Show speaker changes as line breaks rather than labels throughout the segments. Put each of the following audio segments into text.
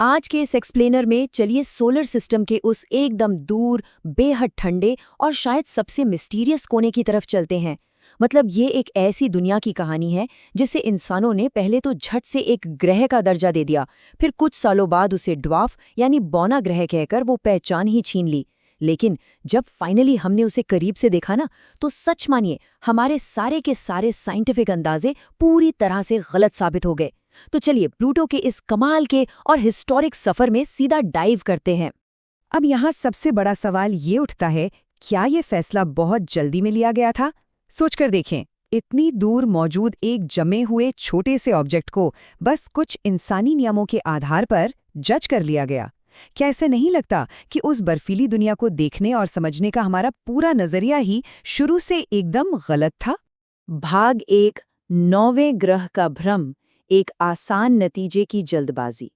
आज के इस एक्सप्लेनर में चलिए सोलर सिस्टम के उस एकदम दूर, बेहद ठंडे और शायद सबसे मिस्टीरियस कोने की तरफ चलते हैं। मतलब ये एक ऐसी दुनिया की कहानी है जिसे इंसानों ने पहले तो झट से एक ग्रह का दर्जा दे दिया, फिर कुछ सालों बाद उसे ड्वार्फ यानी बौना ग्रह कहकर वो पहचान ही छीन ली। लेकिन जब फाइनली हमने उसे करीब से देखा ना, तो सच मानिए हमारे सारे के सारे साइंटिफिक अंदाजे पूरी तरह से गलत साबित हो गए। तो चलिए प्लूटो के इस कमाल के और हिस्टोरिक सफर में सीधा डाइव करते हैं।
अब यहाँ सबसे बड़ा सवाल ये उठता है, क्या ये फैसला बहुत जल्दी में लिया गया था? सोचकर देखें, इतनी दूर मौजूद एक जमे हुए छोटे से ऑब्जेक्ट को बस कुछ इंसानी नियमों के आधार पर जज कर लिया गया। क्या ऐसे नहीं लगता कि उस बर्फीली दुनिया को देखने और समझने का हमारा पूरा नजरिया ही शुरू से एकदम गलत था?
भाग 1, 9वें ग्रह का भ्रम, एक आसान नतीजे की जल्दबाजी।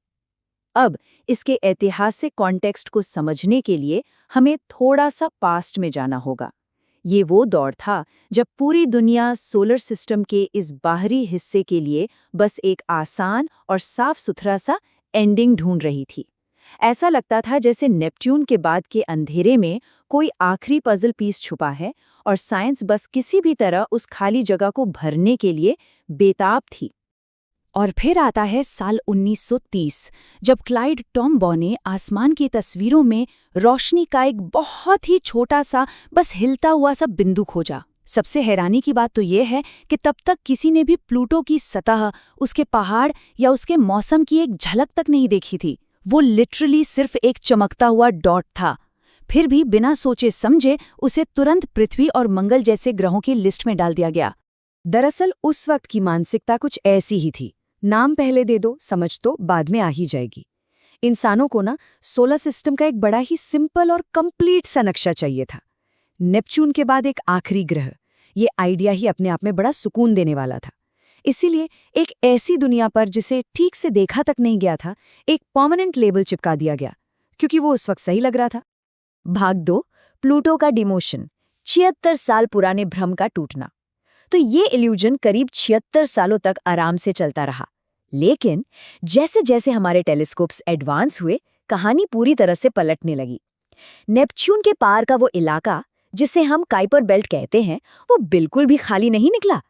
अब इसके ऐतिहासिक कॉन्टेक्स्ट को समझने के लिए हमें थोड़ा सा पास्ट में जाना होगा। ये वो दौर था जब पूरी दुनिया सोलर सिस्टम के इस बाहरी हिस्से के लिए बस एक आसान और साफ सुथरा सा एंडिंग ढूंढ रही थी। ऐसा लगता था जैसे नेपच्यून के बाद के अंधेरे में कोई आखिरी पजल पीस छुपा है और साइंस बस किसी भी तरह उस खाली जगह को भरने के लिए बेताब थी।
और फिर आता है साल 1930, जब क्लाइड टॉम्बो ने आसमान की तस्वीरों में रोशनी का एक बहुत ही छोटा सा, बस हिलता हुआ सा बिंदु खोजा। सबसे हैरानी की बात तो यह है कि तब तक किसी ने भी प्लूटो की सतह, उसके पहाड़ या उसके मौसम की एक झलक तक नहीं देखी थी। वो लिटरली सिर्फ एक चमकता हुआ डॉट था। फिर भी बिना सोचे समझे उसे तुरंत पृथ्वी और मंगल जैसे ग्रहों की लिस्ट में डाल दिया गया।
दरअसल उस वक्त की मानसिकता कुछ ऐसी ही थी, नाम पहले दे दो, समझ तो बाद में आ ही जाएगी। इंसानों को ना सोलर सिस्टम का एक बड़ा ही सिंपल और कंप्लीट सा नक्शा चाहिए था। नेपच्यून के बाद एक आखिरी ग्रह, ये आइडिया ही अपने आप में बड़ा सुकून देने वाला था। इसीलिए एक ऐसी दुनिया पर जिसे ठीक से देखा तक नहीं गया था, एक परमानेंट लेबल चिपका दिया गया, क्योंकि वो उस वक्त सही लग रहा था। भाग 2, प्लूटो का डिमोशन, 76 साल पुराने भ्रम का टूटना। तो ये इल्यूजन करीब 76 सालों तक आराम से चलता रहा। लेकिन जैसे जैसे हमारे टेलीस्कोप्स एडवांस हुए, कहानी पूरी तरह से पलटने लगी। नेपच्यून के पार का वो इलाका, जिसे हम काइपर बेल्ट कहते हैं, वो बिल्कुल भी खाली नहीं निकला।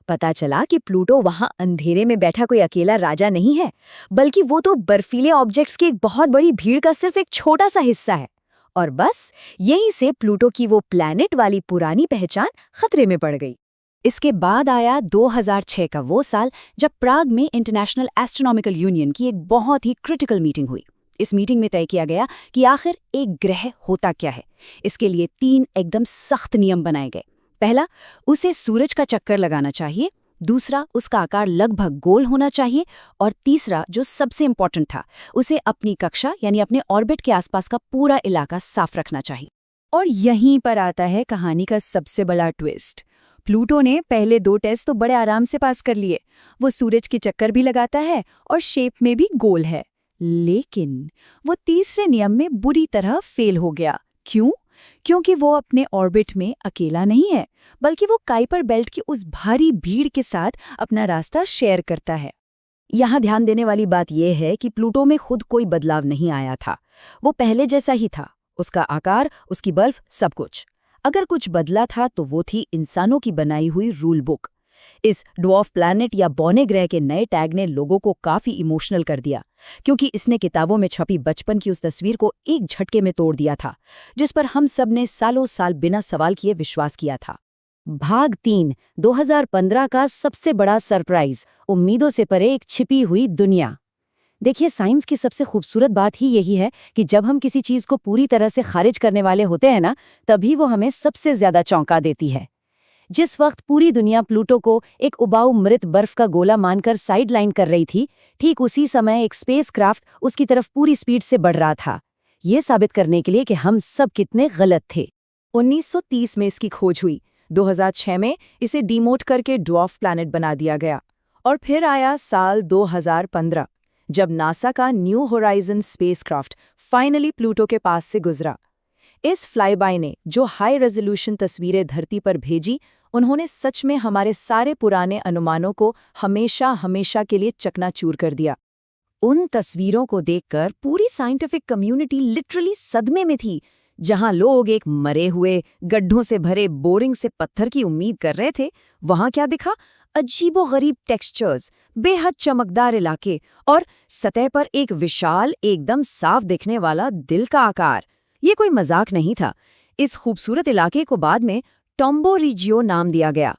पता चला कि प्लूटो वहां अंधेरे में बैठा कोई अकेला राजा नहीं है, बल्कि वो तो बर्फीले ऑब्जेक्ट्स की एक बहुत बड़ी भीड़ का सिर्फ एक छोटा सा हिस्सा है। और बस यहीं से प्लूटो की वो प्लैनेट वाली पुरानी पहचान खतरे में पड़ गई।
इसके बाद आया 2006 का वो साल जब प्राग में इंटरनेशनल एस्ट्रोनॉमिकल यूनियन की एक बहुत ही क्रिटिकल मीटिंग हुई। इस मीटिंग में तय किया गया कि आखिर एक ग्रह होता क्या है। इसके लिए 3 एकदम सख्त नियम बनाए गए। पहला, उसे सूरज का चक्कर लगाना चाहिए। दूसरा, उसका आकार लगभग गोल होना चाहिए। और तीसरा, जो सबसे इम्पोर्टेंट था, उसे अपनी कक्षा यानी अपने ऑर्बिट के आसपास का पूरा इलाका साफ रखना चाहिए। और यहीं पर आता है कहानी का सबसे बड़ा ट्विस्ट। प्लूटो ने पहले 2 टेस्ट तो बड़े आराम से पास कर लिए। वो सूरज की चक्कर भी लगाता है और शेप में भी गोल है। लेकिन वो तीसरे नियम में बुरी तरह फेल हो गया। क्यों? क्योंकि वो अपने ऑर्बिट में अकेला नहीं है, बल्कि वो काइपर बेल्ट की उस भारी भीड़ के साथ अपना रास्ता शेयर करता है। यहाँ ध्यान देने वाली बात यह है कि प्लूटो में खुद कोई बदलाव नहीं आया था। वो पहले जैसा ही था, उसका आकार, उसकी बर्फ, सब कुछ। अगर कुछ बदला था तो वो थी इंसानों की बनाई हुई रूल बुक। इस ड्वार्फ प्लैनेट या बौने ग्रह के नए टैग ने लोगों को काफी इमोशनल कर दिया, क्योंकि इसने किताबों में छपी बचपन की उस तस्वीर को एक झटके में तोड़ दिया था, जिस पर हम सब ने सालों साल बिना सवाल किए विश्वास किया था। भाग 3, 2015 का सबसे बड़ा सरप्राइज, उम्मीदों से परे एक छिपी हुई दुनिया। देखिए, साइंस की सबसे खूबसूरत बात ही यही है कि जब हम किसी चीज को पूरी तरह से खारिज करने वाले होते हैं ना, तभी वो हमें सबसे ज्यादा चौंका देती है। जिस वक्त पूरी दुनिया प्लूटो को एक उबाऊ मृत बर्फ का गोला मानकर साइडलाइन कर रही थी, ठीक उसी समय एक स्पेसक्राफ्ट उसकी तरफ पूरी स्पीड से बढ़ रहा था, ये साबित करने के लिए कि हम सब कितने गलत थे। 1930 में इसकी खोज हुई, 2006 में इसे डिमोट करके ड्वार्फ प्लैनेट बना दिया गया। और फिर आया साल 2015, जब नासा का new horizon spacecraft finally Pluto के पास से गुजरा। इस फ्लाईबाय ने जो हाई रेजोल्यूशन तस्वीरें धरती पर भेजी, उन्होंने सच में हमारे सारे पुराने अनुमानों को हमेशा हमेशा के लिए चकनाचूर कर दिया। उन तस्वीरों को देखकर पूरी साइंटिफिक कम्युनिटी लिटरली सदमे में थी। जहां लोग एक मरे हुए गड्ढों से भरे बोरिंग से पत्थर की उम्मीद कर रहे थे, वहां क्या दिखा? अजीबोगरीब टेक्सचर्स, बेहद चमकदार इलाके और सतह पर एक विशाल, एकदम साफ दिखने वाला दिल का आकार। ये कोई मजाक नहीं था। इस खूबसूरत इलाके को बाद में टॉम्बो रिजियो नाम दिया गया।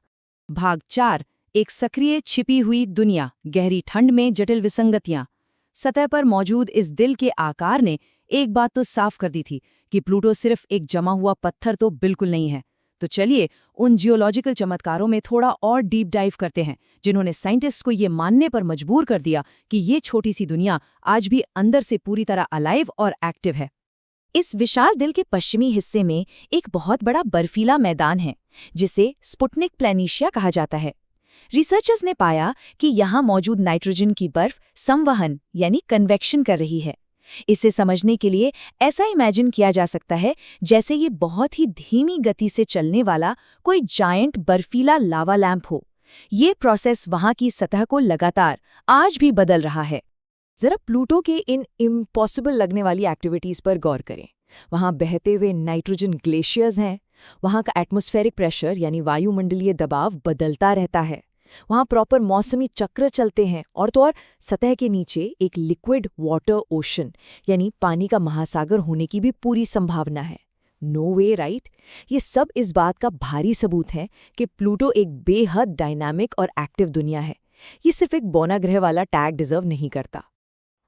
भाग 4, एक सक्रिय छिपी हुई दुनिया, गहरी ठंड में जटिल विसंगतियां। सतह पर मौजूद इस दिल के आकार ने एक बात तो साफ कर दी थी कि प्लूटो सिर्फ एक जमा हुआ पत्थर तो बिल्कुल नहीं है। तो चलिए उन जियोलॉजिकल चमत्कारों में थोड़ा और डीप डाइव करते हैं, जिन्होंने साइंटिस्ट्स को ये मानने पर मजबूर कर दिया कि ये छोटी सी दुनिया आज भी अंदर से पूरी तरह अलाइव और एक्टिव है। इस विशाल दिल के पश्चिमी हिस्से में एक बहुत बड़ा बर्फीला मैदान है, जिसे स्पुटनिक प्लैनिशिया कहा जाता है। रिसर्चर्स ने पाया कि यहाँ मौजूद नाइट्रोजन की बर्फ संवहन यानी कन्वेक्शन कर रही है। इसे समझने के लिए ऐसा इमेजिन किया जा सकता है जैसे ये बहुत ही धीमी गति से चलने वाला कोई जायंट बर्फीला लावा लैंप हो। ये प्रोसेस वहाँ की सतह को लगातार आज भी बदल रहा है।
जरा प्लूटो के इन इम्पॉसिबल लगने वाली एक्टिविटीज पर गौर करें। वहाँ बहते हुए नाइट्रोजन ग्लेशियर्स हैं, वहाँ का एटमॉस्फेरिक प्रेशर यानी वायुमंडलीय दबाव बदलता रहता है, वहाँ प्रॉपर मौसमी चक्र चलते हैं, और तो और सतह के नीचे एक लिक्विड वाटर ओशन यानी पानी का महासागर होने की भी पूरी संभावना है। No way right? ये सब इस बात का भारी सबूत है कि प्लूटो एक बेहद डायनामिक और एक्टिव दुनिया है। ये सिर्फ एक बौना ग्रह वाला टैग डिजर्व नहीं करता।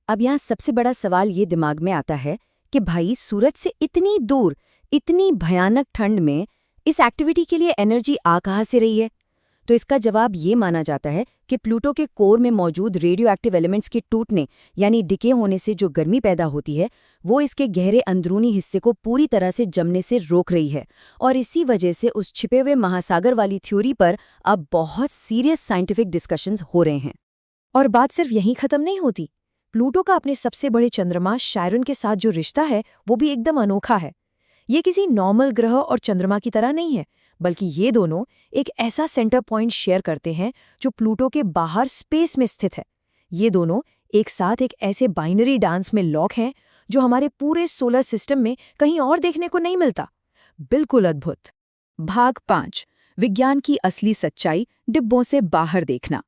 अब यहाँ सबसे बड़ा सवाल ये दिमाग में आता है कि भाई सूरज से इतनी दूर, इतनी भयानक ठंड में इस एक्टिविटी के लिए एनर्जी आ कहाँ से रही है? तो इसका जवाब ये माना जाता है कि प्लूटो के कोर में मौजूद रेडियो एक्टिव एलिमेंट्स के टूटने यानी डिके होने से जो गर्मी पैदा होती है, वो इसके गहरे अंदरूनी हिस्से को पूरी तरह से जमने से रोक रही है। और इसी वजह से उस छिपे हुए महासागर वाली थ्योरी पर अब बहुत सीरियस साइंटिफिक डिस्कशंस हो रहे हैं। और बात सिर्फ यहीं खत्म नहीं होती। प्लूटो का अपने सबसे बड़े चंद्रमा शायरन के साथ जो रिश्ता है वो भी एकदम अनोखा है। ये किसी नॉर्मल ग्रह और चंद्रमा की तरह नहीं है, बल्कि ये दोनों एक ऐसा सेंटर पॉइंट शेयर करते हैं जो प्लूटो के बाहर स्पेस में स्थित है। ये दोनों एक साथ एक ऐसे बाइनरी डांस में लॉक हैं जो हमारे पूरे सोलर सिस्टम में कहीं और देखने को नहीं मिलता। बिल्कुल अद्भुत। भाग 5, विज्ञान की असली सच्चाई, डिब्बों से बाहर देखना।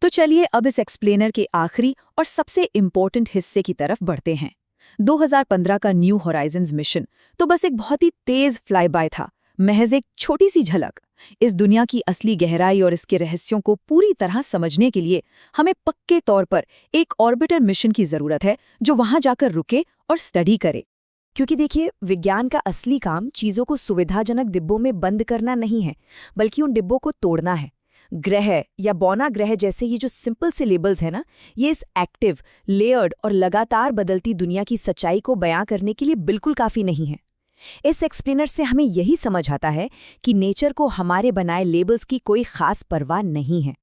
तो चलिए अब इस एक्सप्लेनर के आखिरी और सबसे इम्पोर्टेंट हिस्से की तरफ बढ़ते हैं। 2015 का न्यू होराइजन्स मिशन तो बस एक बहुत ही तेज फ्लाई बाय था, महज एक छोटी सी झलक। इस दुनिया की असली गहराई और इसके रहस्यों को पूरी तरह समझने के लिए हमें पक्के तौर पर एक ऑर्बिटर मिशन की जरूरत है जो वहां जाकर रुके और स्टडी करे। क्योंकि देखिए, विज्ञान का असली काम चीजों को सुविधाजनक डिब्बों में बंद करना नहीं है, बल्कि उन डिब्बों को तोड़ना है। ग्रह या बौना ग्रह जैसे ये जो सिंपल से लेबल्स है ना, ये इस एक्टिव, लेयर्ड और लगातार बदलती दुनिया की सच्चाई को बयां करने के लिए बिल्कुल काफी नहीं है। इस एक्सप्लेनर से हमें यही समझ आता है कि नेचर को हमारे बनाए लेबल्स की कोई खास परवाह नहीं है।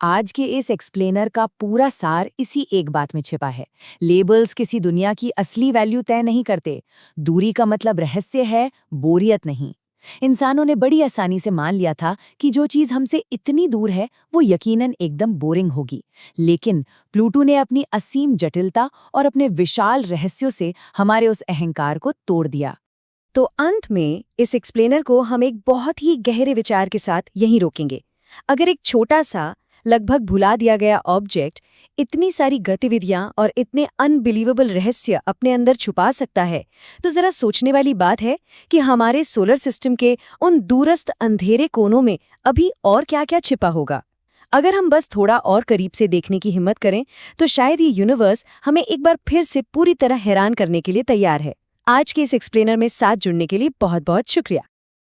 आज के इस एक्सप्लेनर का पूरा सार इसी एक बात में छिपा है। लेबल्स किसी दुनिया की असली वैल्यू तय नहीं करते। दूरी का मतलब रहस्य है, बोरियत नहीं। इंसानों ने बड़ी आसानी से मान लिया था कि जो चीज हमसे इतनी दूर है वो यकीनन एकदम बोरिंग होगी, लेकिन प्लूटो ने अपनी असीम जटिलता और अपने विशाल रहस्यों से हमारे उस अहंकार को तोड़ दिया। तो अंत में इस एक्सप्लेनर को हम एक बहुत ही गहरे विचार के साथ यहीं रोकेंगे। अगर एक छोटा सा, लगभग भुला दिया गया ऑब्जेक्ट इतनी सारी गतिविधियां और इतने अनबिलीवेबल रहस्य अपने अंदर छुपा सकता है, तो जरा सोचने वाली बात है कि हमारे सोलर सिस्टम के उन दूरस्थ अंधेरे कोनों में अभी और क्या-क्या छिपा होगा। अगर हम बस थोड़ा और करीब से देखने की हिम्मत करें, तो शायद ये यूनिवर्स हमें एक बार फिर से पूरी तरह हैरान करने के लिए तैयार है। आज के इस एक्सप्लेनर में साथ जुड़ने के लिए बहुत बहुत शुक्रिया।